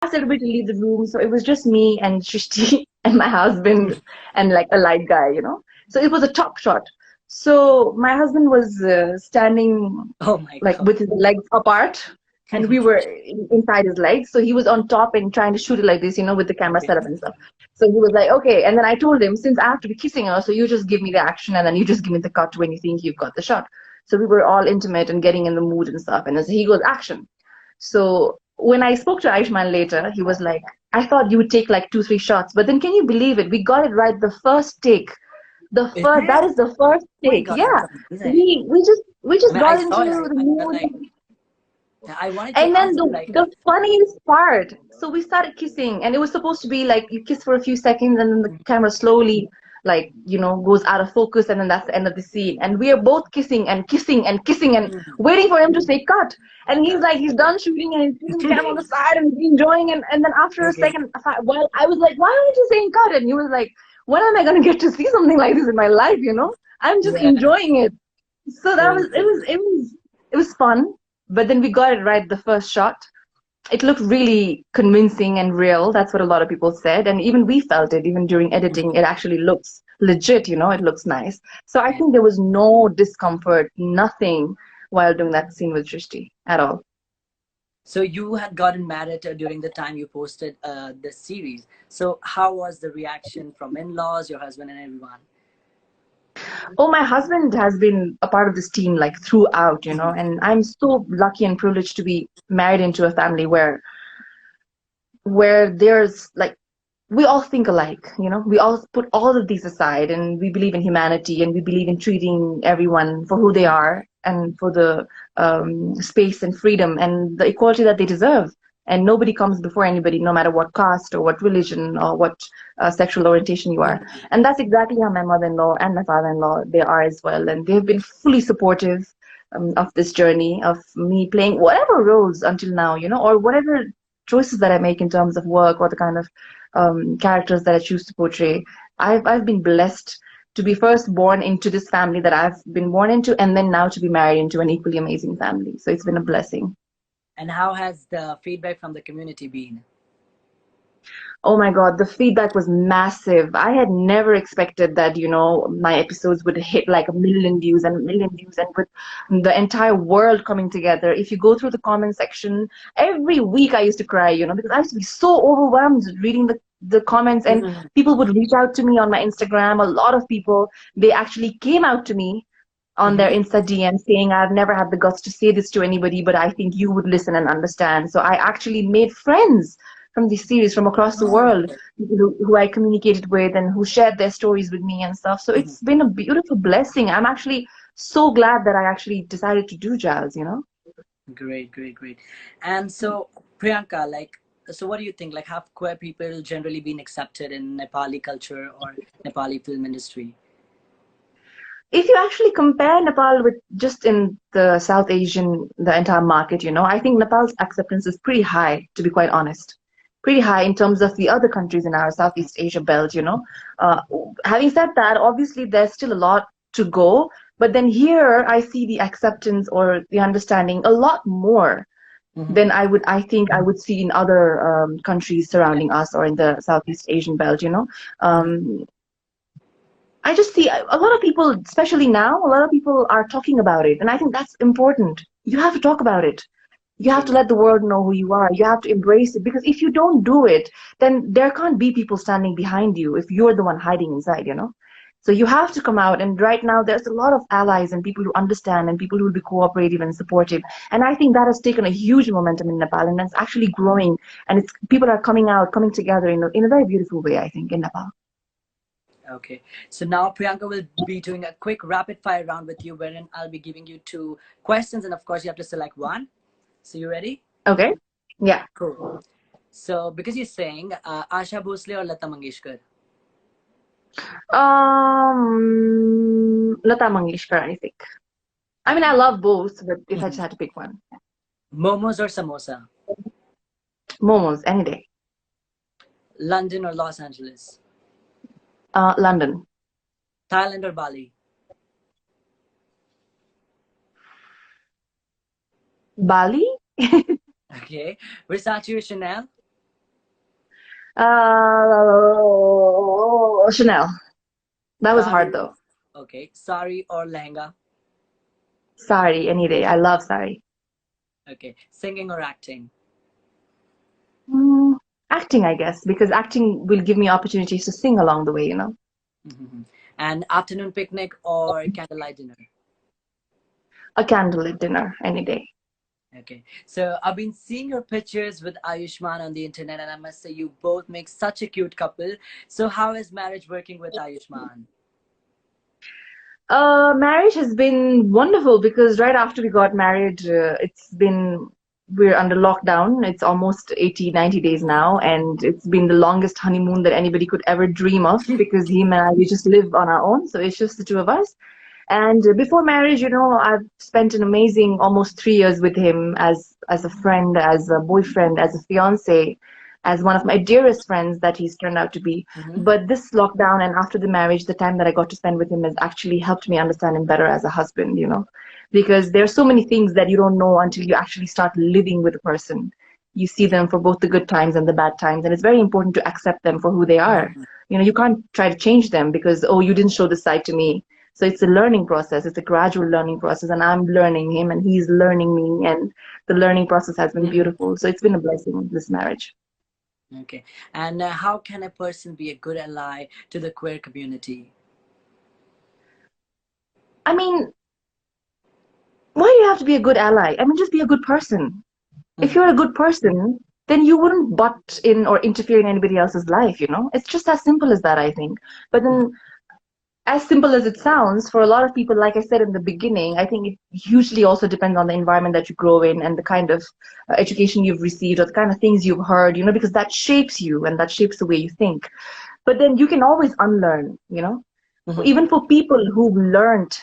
asked everybody to leave the room, so it was just me and Shrishti and my husband and like a light guy, you know. So it was a top shot. So my husband was standing Oh my like God. with his legs apart, and we were inside his legs. So he was on top and trying to shoot it like this, you know, with the camera Okay. setup and stuff. So he was like, okay. And then I told him, since I have to be kissing her, so you just give me the action and then you just give me the cut when you think you've got the shot. So we were all intimate and getting in the mood and stuff. And as he goes, action. So when I spoke to Aayushman later, he was like, I thought you would take like two, three shots. But then can you believe it? We got it right the first take. The Is first, that it? is the first Oh my take. God, that's Yeah. amazing. We just I mean, I got saw into it. the I mood. like. I wanted to And then ask you, the funniest part, so we started kissing, and it was supposed to be like you kiss for a few seconds, and then the camera slowly, like, you know, goes out of focus, and then that's the end of the scene. And we are both kissing and kissing and kissing and waiting for him to say cut. And he's like, he's done shooting, and he's putting the camera on the side and he's enjoying. And then after a okay. second, well, I was like, why aren't you saying cut? And he was like, when am I gonna get to see something like this in my life? You know, I'm just Yeah. enjoying it. So that True, was it true. was it was it was fun, but then we got it right the first shot. It looked really convincing and real. That's what a lot of people said, and even we felt it. Even during editing, it actually looks legit. You know, it looks nice. So I Yeah. think there was no discomfort, nothing while doing that scene with Drishti at all. So you had gotten married during the time you posted the series. So how was the reaction from in-laws, your husband, and everyone? Oh, my husband has been a part of this team like throughout, you know, Mhm. and I'm so lucky and privileged to be married into a family where there's like we all think alike, you know, we all put all of these aside and we believe in humanity and we believe in treating everyone for who they are and for the space and freedom and the equality that they deserve. And nobody comes before anybody, no matter what caste or what religion or what sexual orientation you are. And that's exactly how my mother-in-law and my father-in-law, they are as well. And they've been fully supportive of this journey, of me playing whatever roles until now, you know, or whatever choices that I make in terms of work or the kind of characters that I choose to portray. I've been blessed to be first born into this family that I've been born into, and then now to be married into an equally amazing family. So it's been a blessing. And how has the feedback from the community been? Oh my God, the feedback was massive. I had never expected that, you know, my episodes would hit like a million views and a million views, and with the entire world coming together. If you go through the comment section, every week I used to cry, you know, because I used to be so overwhelmed reading the comments, and Mhm. people would reach out to me on my Instagram. A lot of people, they actually came out to me on their Mhm. Insta DM saying, I've never had the guts to say this to anybody, but I think you would listen and understand. So I actually made friends from this series from across the Oh, world, people who I communicated with and who shared their stories with me and stuff. So mhm. it's been a beautiful blessing. I'm actually so glad that I actually decided to do jazz, you know? Great, great, great. And so, Priyanka, like, so what do you think? Like, have queer people generally been accepted in Nepali culture or Nepali film industry? If you actually compare Nepal with just in the South Asian, the entire market, you know, I think Nepal's acceptance is pretty high, to be quite honest. Pretty high in terms of the other countries in our Southeast Asia belt, you know. Uh, Having said that, obviously there's still a lot to go, but then here I see the acceptance or the understanding a lot more Hmm. than I think I would see in other countries Yeah. surrounding us or in the Southeast Asian belt, you know. Hmm. Um, I just see a lot of people, especially now, a lot of people are talking about it. And I think that's important. You have to talk about it. You have to True. let the world know who you are. You have to embrace it. Because if you don't do it, then there can't be people standing behind you if you're the one hiding inside, you know? So you have to come out. And right now, there's a lot of allies and people who understand and people who will be cooperative and supportive. And I think that has taken a huge momentum in Nepal. And it's actually growing. And it's people are coming out, coming together in a very beautiful way, I think, in Nepal. Okay. So now Priyanka will be doing a quick rapid fire round with you, wherein I'll be giving you two questions, and of course, you have to select one. So you ready? Okay? Yeah. Cool. So because you're saying Asha Bhosle or Lata Mangeshkar, Lata Mangeshkar, I think. I mean, I love both, but if I just mhm, had to pick one, momos or samosa, momos any day. London or Los Angeles, London, Thailand or Bali, Bali, okay, Versace or Chanel, Chanel. That was hard Sari, though. okay. Sari or lehenga? Sari, any day. I love sari. Okay. Singing or acting? Mm, acting, I guess, because acting will give me opportunities to sing along the way, you know. Mhm. And afternoon picnic or candlelight dinner? A candlelit dinner, any day. Okay. So I've been seeing your pictures with Ayushman on the internet, and I must say you both make such a cute couple. So how is marriage working with Ayushman? Marriage has been wonderful because right after we got married, we're under lockdown. It's almost 80, 90 days now, and it's been the longest honeymoon that anybody could ever dream of because him and I, we just live on our own. So it's just the two of us. And before marriage, I've spent an amazing almost 3 years with him as a friend, as a boyfriend, as a fiance, as one of my dearest friends that he's turned out to be. Mm-hmm. But this lockdown and after the marriage, the time that I got to spend with him has actually helped me understand him better as a husband, because there are so many things that you don't know until you actually start living with a person. You see them for both the good times and the bad times, and it's very important to accept them for who they are. Mm-hmm. You can't try to change them because, oh, you didn't show this side to me. So it's a learning process. It's a gradual learning process, and I'm learning him, and he's learning me, and the learning process has been Mm-hmm. beautiful. So it's been a blessing, this marriage. Okay. And how can a person be a good ally to the queer community? I mean, why do you have to be a good ally? I mean, just be a good person. If you're a Mm-hmm. good person, then you wouldn't butt in or interfere in anybody else's life. It's just as simple as that, I think. But then, as simple as it sounds, for a lot of people, like I said in the beginning, I think it hugely also depends on the environment that you grow in and the kind of education you've received or the kind of things you've heard, because that shapes you and that shapes the way you think. But then you can always unlearn. Mm-hmm. Even for people who've learned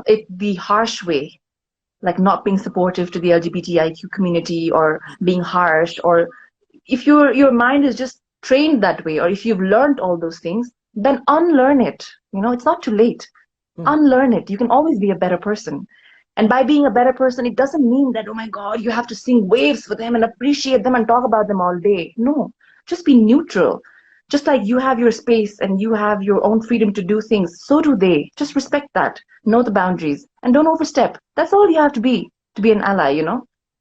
it the harsh way, like not being supportive to the LGBTIQ community or being harsh, or if your mind is just trained that way, or if you've learned all those things, then unlearn it. It's not too late. Mm-hmm. Unlearn it. You can always be a better person. And by being a better person, it doesn't mean that, oh my God, you have to sing waves for them and appreciate them and talk about them all day. No, just be neutral. Just like you have your space and you have your own freedom to do things, so do they. Just respect that. Know the boundaries and don't overstep. That's all you have to be an ally.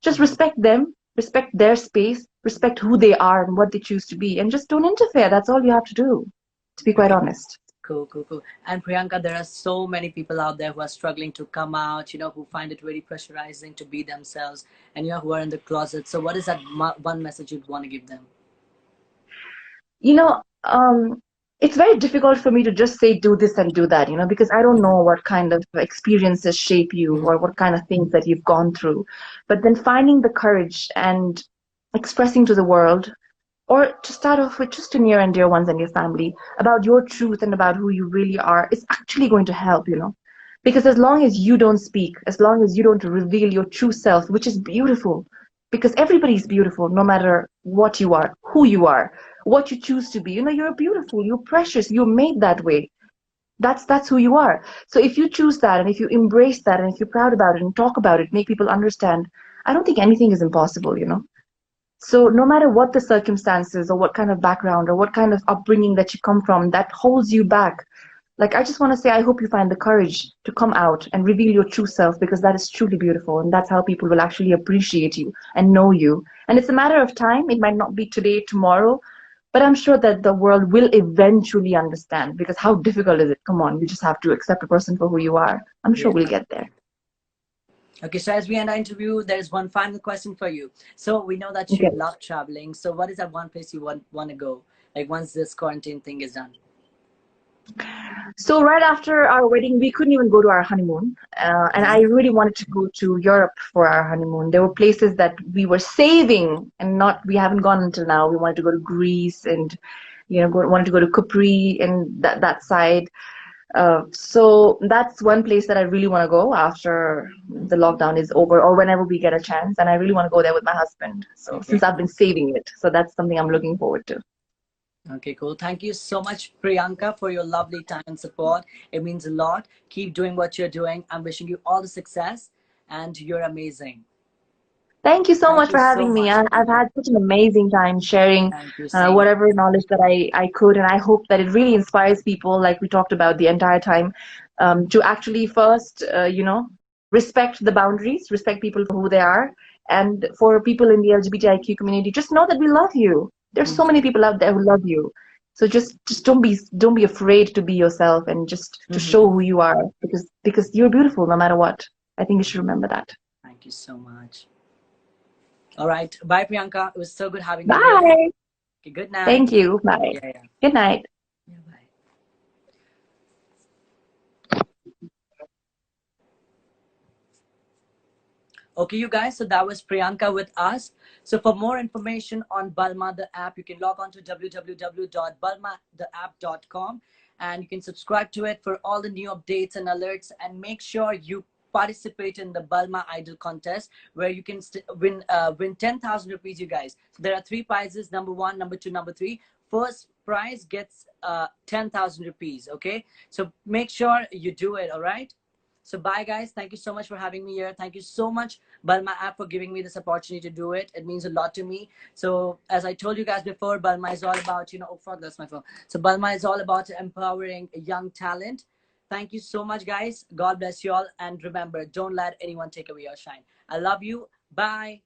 Just Mm-hmm. respect them, respect their space, respect who they are and what they choose to be, and just don't interfere. That's all you have to do, to be quite Okay. honest. Cool, cool, cool. And Priyanka, there are so many people out there who are struggling to come out, who find it very pressurizing to be themselves, and who are in the closet. So, what is that one message you'd want to give them? you know, it's very difficult for me to just say do this and do that, because I don't know what kind of experiences shape you Mm-hmm. or what kind of things that you've gone through. But then finding the courage and expressing to the world, or to start off with just to near and dear ones and your family, about your truth and about who you really are, is actually going to help. Because as long as you don't speak, as long as you don't reveal your true self, which is beautiful, because everybody's beautiful, no matter what you are, who you are, what you choose to be. You're beautiful, you're precious, you're made that way. That's who you are. So if you choose that and if you embrace that and if you're proud about it and talk about it, make people understand, I don't think anything is impossible. So no matter what the circumstances or what kind of background or what kind of upbringing that you come from that holds you back, like I just want to say, I hope you find the courage to come out and reveal your true self, because that is truly beautiful and that's how people will actually appreciate you and know you. And it's a matter of time. It might not be today, tomorrow, but I'm sure that the world will eventually understand, because how difficult is it? Come on, you just have to accept a person for who you are. I'm sure Yeah. we'll get there. Okay, so as we end our interview, there is one final question for you. So we know that you Okay. love traveling. So what is that one place you want to go? Like once this quarantine thing is done. So right after our wedding, we couldn't even go to our honeymoon, and I Mm-hmm. really wanted to go to Europe for our honeymoon. There were places that we were saving, and not we haven't gone until now. We wanted to go to Greece, and wanted to go to Capri and that side. So that's one place that I really want to go after the lockdown is over, or whenever we get a chance. And I really want to go there with my husband. So since Okay. I've been saving it, so that's something I'm looking forward to. Okay, cool. Thank you so much, Priyanka, for your lovely time and support. It means a lot. Keep doing what you're doing. I'm wishing you all the success, and you're amazing. Thank you so Thank much you for so having me. much, I've Priyanka. had such an amazing time sharing Thank you. Same. whatever knowledge that I could, and I hope that it really inspires people, like we talked about the entire time, to actually first, respect the boundaries, respect people for who they are, and for people in the LGBTIQ community, just know that we love you. There's so many people out there who love you. So just don't be afraid to be yourself and just to show who you are, because you're beautiful no matter what. I think you should remember that. Thank you so much. All right. Bye, Priyanka. It was so good having you here. Bye. Okay, good night. Thank you. Bye. Yeah, yeah. Good night. Yeah, bye. Okay, you guys, so that was Priyanka with us. So for more information on Balma the app, you can log on to www.balmatheapp.com and you can subscribe to it for all the new updates and alerts, and make sure you participate in the Balma Idol contest where you can win 10,000 rupees, you guys. So there are three prizes: number one, number two, number three. First prize gets 10,000 rupees. Okay, so make sure you do it. All right. So bye guys. Thank you so much for having me here. Thank you so much, Balma app, for giving me this opportunity to do it. It means a lot to me. So as I told you guys before, Balma is all about, oh fuck, that's my phone. So Balma is all about empowering young talent. Thank you so much, guys. God bless you all. And remember, don't let anyone take away your shine. I love you. Bye.